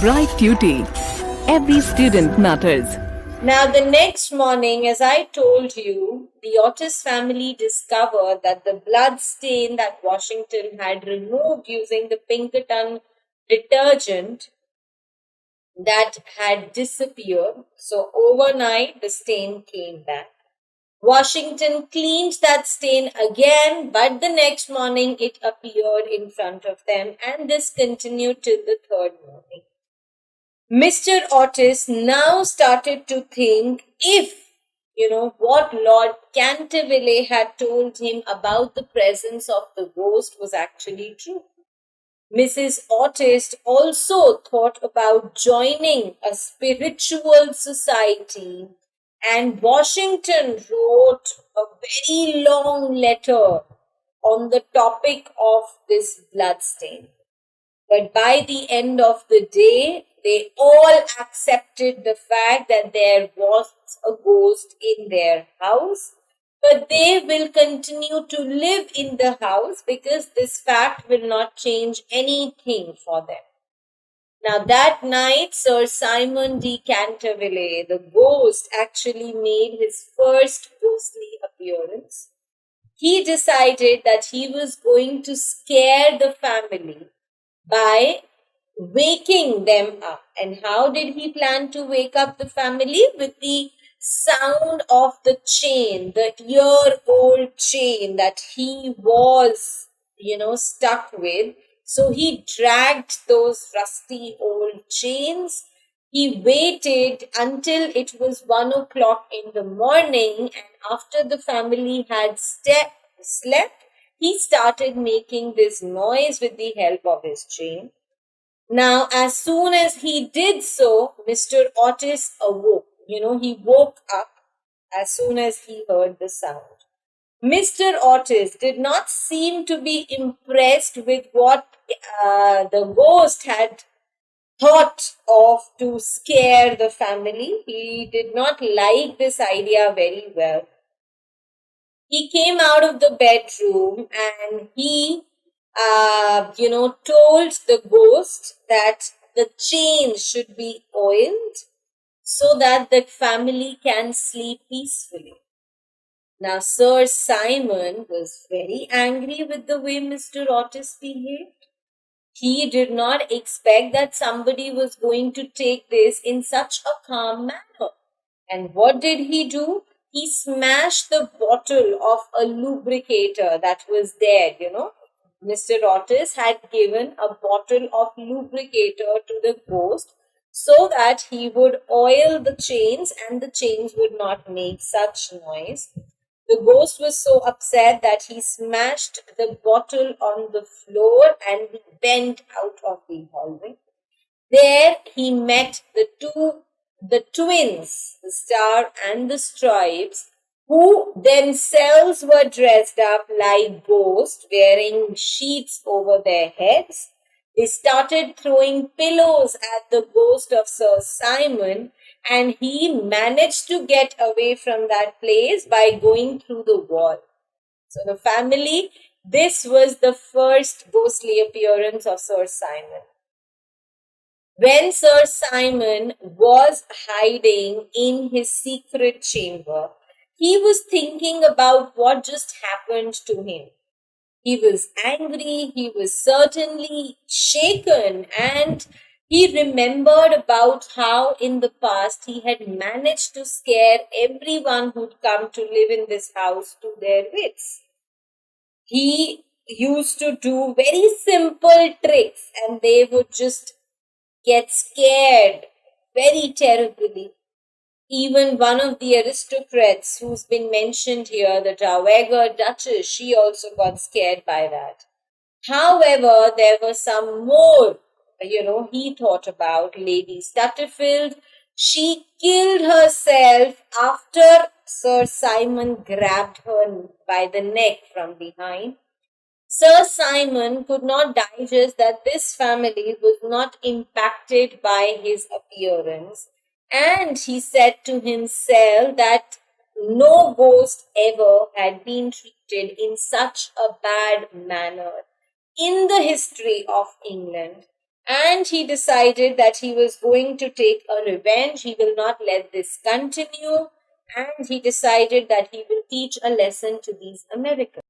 Bright Duty. Every student matters. Now, the next morning, as I told you, the Otis family discovered that the blood stain that Washington had removed using the Pinkerton detergent that had disappeared. So, overnight, the stain came back. Washington cleaned that stain again, but the next morning it appeared in front of them, and this continued till the third morning. Mr. Otis now started to think if, what Lord Canterville had told him about the presence of the ghost was actually true. Mrs. Otis also thought about joining a spiritual society, and Washington wrote a very long letter on the topic of this bloodstain. But by the end of the day, they all accepted the fact that there was a ghost in their house, but they will continue to live in the house because this fact will not change anything for them. Now, that night, Sir Simon de Canterville, the ghost, actually made his first ghostly appearance. He decided that he was going to scare the family by waking them up. And how did he plan to wake up the family? With the sound of the chain, the year-old chain that he was, stuck with. So he dragged those rusty old chains. He waited until it was 1 o'clock in the morning, and after the family had slept, he started making this noise with the help of his chain. Now, as soon as he did so, Mr. Otis awoke. He woke up as soon as he heard the sound. Mr. Otis did not seem to be impressed with what the ghost had thought of to scare the family. He did not like this idea very well. He came out of the bedroom and he, told the ghost that the chain should be oiled so that the family can sleep peacefully. Now, Sir Simon was very angry with the way Mr. Otis behaved. He did not expect that somebody was going to take this in such a calm manner. And what did he do? He smashed the bottle of a lubricator that was there, Mr. Otis had given a bottle of lubricator to the ghost so that he would oil the chains and the chains would not make such noise. The ghost was so upset that he smashed the bottle on the floor and he went out of the hallway. There he met the twins, the Star and the Stripes, who themselves were dressed up like ghosts, wearing sheets over their heads. They started throwing pillows at the ghost of Sir Simon, and he managed to get away from that place by going through the wall. So the family, this was the first ghostly appearance of Sir Simon. When Sir Simon was hiding in his secret chamber, he was thinking about what just happened to him. He was angry, he was certainly shaken, and he remembered about how in the past he had managed to scare everyone who'd come to live in this house to their wits. He used to do very simple tricks and they would just get scared very terribly. Even one of the aristocrats who's been mentioned here, the Dowager Duchess, she also got scared by that. However, there were some more, he thought about. Lady Stutterfield, she killed herself after Sir Simon grabbed her by the neck from behind. Sir Simon could not digest that this family was not impacted by his appearance, and he said to himself that no ghost ever had been treated in such a bad manner in the history of England. And he decided that he was going to take a revenge. He will not let this continue. And he decided that he will teach a lesson to these Americans.